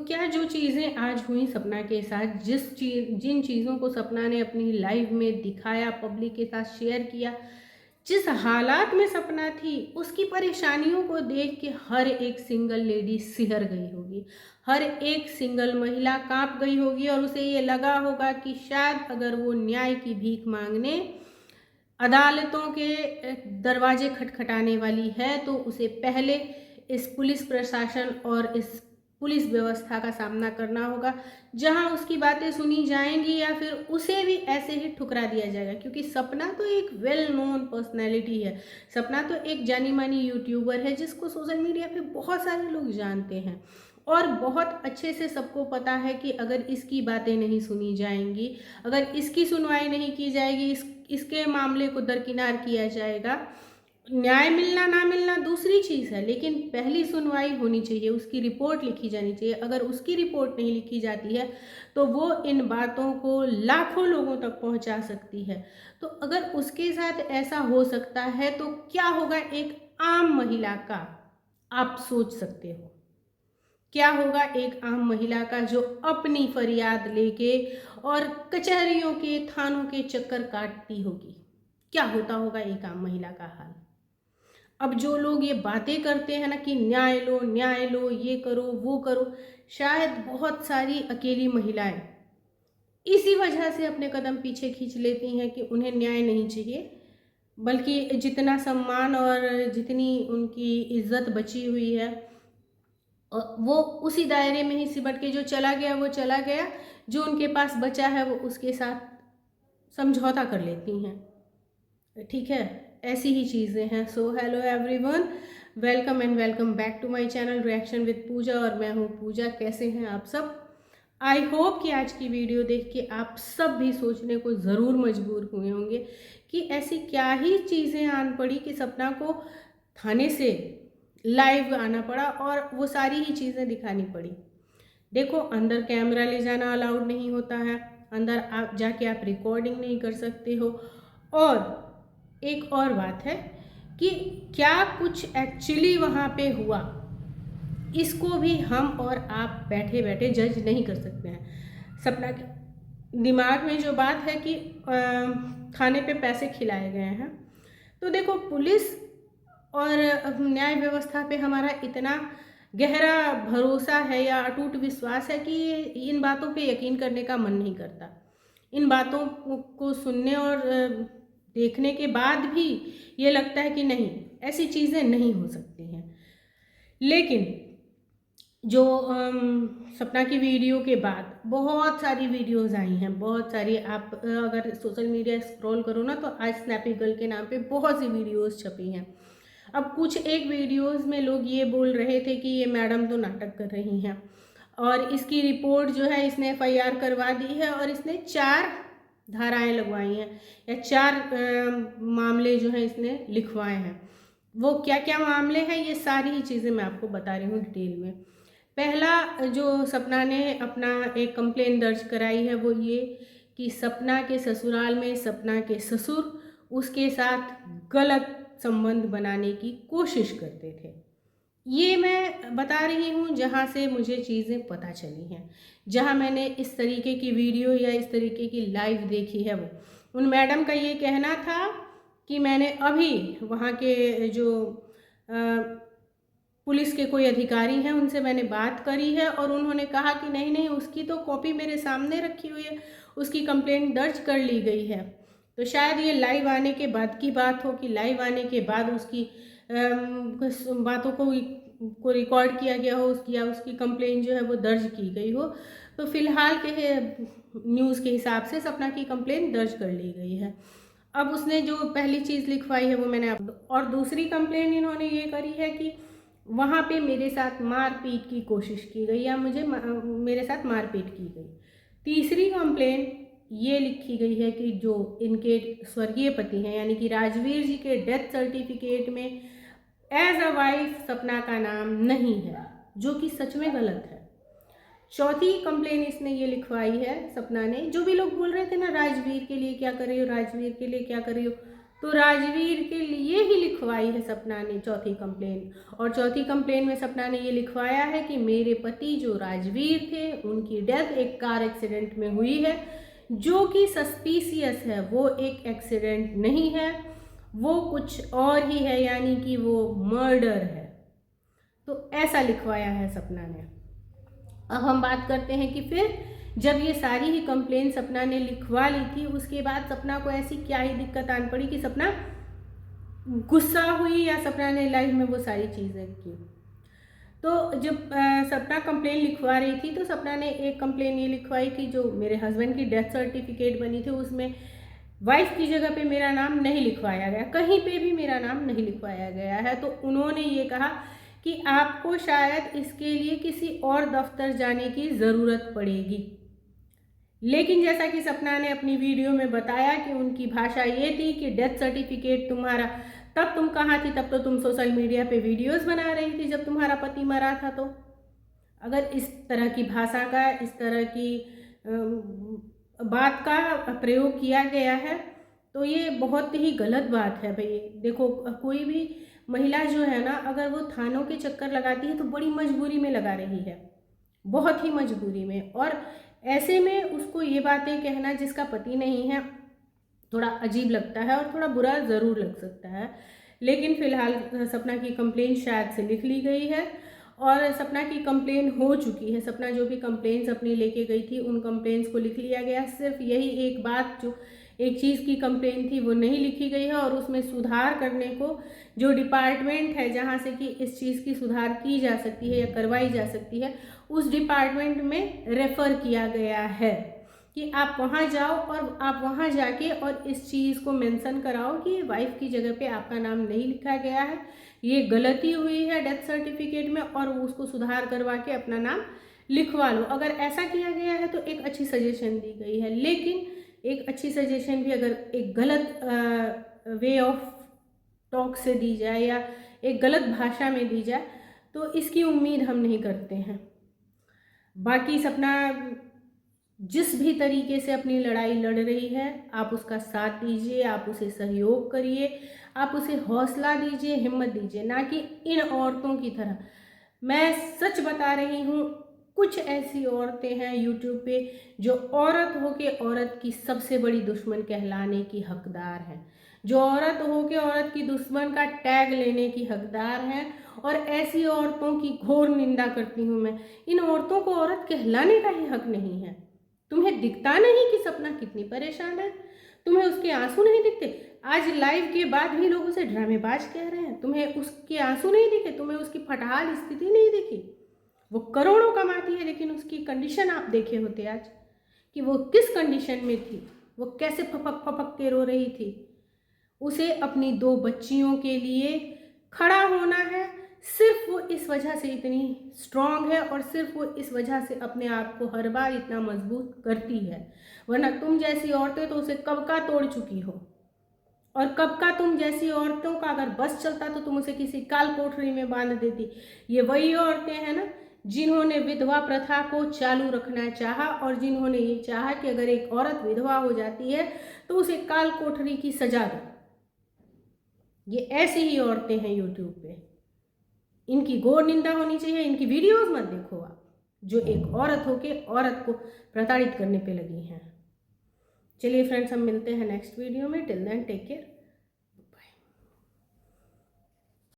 क्या जो चीज़ें आज हुई सपना के साथ, जिन चीज़ों को सपना ने अपनी लाइफ में दिखाया, पब्लिक के साथ शेयर किया, जिस हालात में सपना थी, उसकी परेशानियों को देख के हर एक सिंगल लेडी सिहर गई होगी। हर एक सिंगल महिला काँप गई होगी और उसे ये लगा होगा कि शायद अगर वो न्याय की भीख माँगने अदालतों के दरवाजे खटखटाने वाली है, तो उसे पहले इस पुलिस प्रशासन और इस पुलिस व्यवस्था का सामना करना होगा, जहां उसकी बातें सुनी जाएंगी या फिर उसे भी ऐसे ही ठुकरा दिया जाएगा। क्योंकि सपना तो एक वेल नोन पर्सनैलिटी है। सपना तो एक जानी मानी यूट्यूबर है जिसको सोशल मीडिया पे बहुत सारे लोग जानते हैं और बहुत अच्छे से सबको पता है कि अगर इसकी बातें नहीं सुनी जाएंगी, अगर इसकी सुनवाई नहीं की जाएगी, इसके मामले को दरकिनार किया जाएगा, न्याय मिलना ना मिलना दूसरी चीज़ है, लेकिन पहली सुनवाई होनी चाहिए, उसकी रिपोर्ट लिखी जानी चाहिए। अगर उसकी रिपोर्ट नहीं लिखी जाती है तो वो इन बातों को लाखों लोगों तक पहुंचा सकती है। तो अगर उसके साथ ऐसा हो सकता है तो क्या होगा एक आम महिला का, आप सोच सकते हो क्या होगा एक आम महिला का जो अपनी फरियाद लेके और कचहरियों के थानों के चक्कर काटती होगी। क्या होता होगा एक आम महिला का हाल। अब जो लोग ये बातें करते हैं ना कि न्याय लो, ये करो वो करो, शायद बहुत सारी अकेली महिलाएं इसी वजह से अपने कदम पीछे खींच लेती हैं कि उन्हें न्याय नहीं चाहिए, बल्कि जितना सम्मान और जितनी उनकी इज्जत बची हुई है वो उसी दायरे में ही सिमट के जो चला गया वो चला गया, जो उनके पास बचा है वो उसके साथ समझौता कर लेती हैं। ठीक है, ऐसी ही चीज़ें हैं। So hello everyone, welcome and welcome back to my channel reaction with Pooja, और मैं हूँ पूजा। कैसे हैं आप सब? आई होप कि आज की वीडियो देख के आप सब भी सोचने को ज़रूर मजबूर हुए होंगे कि ऐसी क्या ही चीज़ें आन पड़ी कि सपना को थाने से लाइव आना पड़ा और वो सारी ही चीज़ें दिखानी पड़ी। देखो, अंदर कैमरा ले जाना अलाउड नहीं होता है, अंदर आप जाके आप रिकॉर्डिंग नहीं कर सकते हो, और एक और बात है कि क्या कुछ एक्चुअली वहाँ पे हुआ, इसको भी हम और आप बैठे बैठे जज नहीं कर सकते हैं। सपना के दिमाग में जो बात है कि खाने पे पैसे खिलाए गए हैं, तो देखो पुलिस और न्याय व्यवस्था पे हमारा इतना गहरा भरोसा है या अटूट विश्वास है कि इन बातों पे यकीन करने का मन नहीं करता। इन बातों को सुनने और देखने के बाद भी ये लगता है कि नहीं, ऐसी चीज़ें नहीं हो सकती हैं। लेकिन जो सपना की वीडियो के बाद बहुत सारी वीडियोस आई हैं, बहुत सारी। आप अगर सोशल मीडिया स्क्रॉल करो ना तो आज स्नैपी गर्ल के नाम पे बहुत सी वीडियोस छपी हैं। अब कुछ एक वीडियोस में लोग ये बोल रहे थे कि ये मैडम तो नाटक कर रही हैं और इसकी रिपोर्ट जो है इसने एफआईआर करवा दी है और इसने 4 धाराएं लगवाई हैं या 4 मामले जो हैं इसने लिखवाए हैं। वो क्या क्या मामले हैं ये सारी ही चीज़ें मैं आपको बता रही हूँ डिटेल में। पहला जो सपना ने अपना एक कंप्लेन दर्ज कराई है वो ये कि सपना के ससुराल में सपना के ससुर उसके साथ गलत संबंध बनाने की कोशिश करते थे। ये मैं बता रही हूँ जहाँ से मुझे चीज़ें पता चली हैं, जहाँ मैंने इस तरीके की वीडियो या इस तरीके की लाइव देखी है। वो उन मैडम का ये कहना था कि मैंने अभी वहाँ के जो पुलिस के कोई अधिकारी हैं उनसे मैंने बात करी है और उन्होंने कहा कि नहीं नहीं, उसकी तो कॉपी मेरे सामने रखी हुई है, उसकी कंप्लेंट दर्ज कर ली गई है। तो शायद ये लाइव आने के बाद की बात हो कि लाइव आने के बाद उसकी बातों को रिकॉर्ड किया गया हो, उसकी या उसकी कंप्लेंट जो है वो दर्ज की गई हो। तो फिलहाल के न्यूज़ के हिसाब से सपना की कंप्लेंट दर्ज कर ली गई है। अब उसने जो पहली चीज़ लिखवाई है वो मैंने और दूसरी कंप्लेंट इन्होंने ये करी है कि वहाँ पे मेरे साथ मारपीट की कोशिश की गई या मेरे साथ मारपीट की गई। तीसरी कंप्लेंट ये लिखी गई है कि जो इनके स्वर्गीय पति हैं यानी कि राजवीर जी के डेथ सर्टिफिकेट में एज अ वाइफ सपना का नाम नहीं है, जो कि सच में गलत है। चौथी कंप्लेन इसने ये लिखवाई है सपना ने, जो भी लोग बोल रहे थे ना राजवीर के लिए क्या कर रही हो, राजवीर के लिए क्या कर रही हो, तो राजवीर के लिए ही लिखवाई है सपना ने चौथी कंप्लेन। और चौथी कंप्लेन में सपना ने ये लिखवाया है कि मेरे पति जो राजवीर थे उनकी डेथ एक कार एक्सीडेंट में हुई है, जो कि सस्पिशियस है, वो एक एक्सीडेंट नहीं है, वो कुछ और ही है, यानी कि वो मर्डर है। तो ऐसा लिखवाया है सपना ने। अब हम बात करते हैं कि फिर जब ये सारी ही कंप्लेन सपना ने लिखवा ली थी, उसके बाद सपना को ऐसी क्या ही दिक्कत आन पड़ी कि सपना गुस्सा हुई या सपना ने लाइफ में वो सारी चीज़ें की। तो जब सपना कंप्लेन लिखवा रही थी तो सपना ने एक कंप्लेन ये लिखवाई कि जो मेरे हस्बैंड की डेथ सर्टिफिकेट बनी थी उसमें वाइफ की जगह पे मेरा नाम नहीं लिखवाया गया, कहीं पे भी मेरा नाम नहीं लिखवाया गया है। तो उन्होंने ये कहा कि आपको शायद इसके लिए किसी और दफ्तर जाने की ज़रूरत पड़ेगी। लेकिन जैसा कि सपना ने अपनी वीडियो में बताया कि उनकी भाषा ये थी कि डेथ सर्टिफिकेट तुम्हारा, तब तुम कहाँ थी? तब तो तुम सोशल मीडिया पे वीडियोस बना रही थी जब तुम्हारा पति मरा था। तो अगर इस तरह की भाषा का, इस तरह की बात का प्रयोग किया गया है तो ये बहुत ही गलत बात है भाई। देखो, कोई भी महिला जो है ना, अगर वो थानों के चक्कर लगाती है तो बड़ी मजबूरी में लगा रही है, बहुत ही मजबूरी में। और ऐसे में उसको ये बातें कहना जिसका पति नहीं है थोड़ा अजीब लगता है और थोड़ा बुरा ज़रूर लग सकता है। लेकिन फ़िलहाल सपना की कंप्लेन शायद से लिख ली गई है और सपना की कंप्लेन हो चुकी है। सपना जो भी कंप्लेंट्स अपनी लेके गई थी उन कंप्लेंट्स को लिख लिया गया। सिर्फ यही एक बात, जो एक चीज़ की कंप्लेन थी वो नहीं लिखी गई है और उसमें सुधार करने को जो डिपार्टमेंट है जहाँ से कि इस चीज़ की सुधार की जा सकती है या करवाई जा सकती है, उस डिपार्टमेंट में रेफ़र किया गया है कि आप वहाँ जाओ और आप वहाँ जाके और इस चीज़ को मेंशन कराओ कि वाइफ की जगह पे आपका नाम नहीं लिखा गया है, ये गलती हुई है डेथ सर्टिफिकेट में और उसको सुधार करवा के अपना नाम लिखवा लो। अगर ऐसा किया गया है तो एक अच्छी सजेशन दी गई है। लेकिन एक अच्छी सजेशन भी अगर एक गलत वे ऑफ टॉक से दी जाए या एक गलत भाषा में दी जाए तो इसकी उम्मीद हम नहीं करते हैं। बाकी सपना जिस भी तरीके से अपनी लड़ाई लड़ रही है, आप उसका साथ दीजिए, आप उसे सहयोग करिए, आप उसे हौसला दीजिए, हिम्मत दीजिए, ना कि इन औरतों की तरह। मैं सच बता रही हूँ, कुछ ऐसी औरतें हैं यूट्यूब पे जो औरत हो के औरत की सबसे बड़ी दुश्मन कहलाने की हकदार हैं, जो औरत हो के औरत की दुश्मन का टैग लेने की हकदार हैं। और ऐसी औरतों की घोर निंदा करती हूँ मैं। इन औरतों को औरत कहलाने का ही हक नहीं है। तुम्हें दिखता नहीं कि सपना कितनी परेशान है? तुम्हें उसके आंसू नहीं दिखते? आज लाइव के बाद भी लोग उसे ड्रामेबाज कह रहे हैं। तुम्हें उसके आंसू नहीं दिखे? तुम्हें उसकी फटहाल स्थिति नहीं दिखी? वो करोड़ों कमाती है, लेकिन उसकी कंडीशन आप देखे होते आज कि वो किस कंडीशन में थी, वो कैसे फपक फपक के रो रही थी। उसे अपनी 2 बच्चियों के लिए खड़ा होना है। सिर्फ वो इस वजह से इतनी स्ट्रांग है और सिर्फ वो इस वजह से अपने आप को हर बार इतना मजबूत करती है। वरना तुम जैसी औरतें तो उसे कब का तोड़ चुकी हो। और कब का तुम जैसी औरतों का अगर बस चलता तो तुम उसे किसी काल कोठरी में बांध देती। ये वही औरतें हैं ना जिन्होंने विधवा प्रथा को चालू रखना चाहा और जिन्होंने ये चाहा कि अगर एक औरत विधवा हो जाती है तो उसे काल कोठरी की सजा दो। ये ऐसी ही औरतें हैं यूट्यूब पे। इनकी घोर निंदा होनी चाहिए। इनकी वीडियोस मत देखो आप, जो एक औरत होके औरत को प्रताड़ित करने पे लगी हैं। चलिए फ्रेंड्स, हम मिलते हैं नेक्स्ट वीडियो में। Till then take care.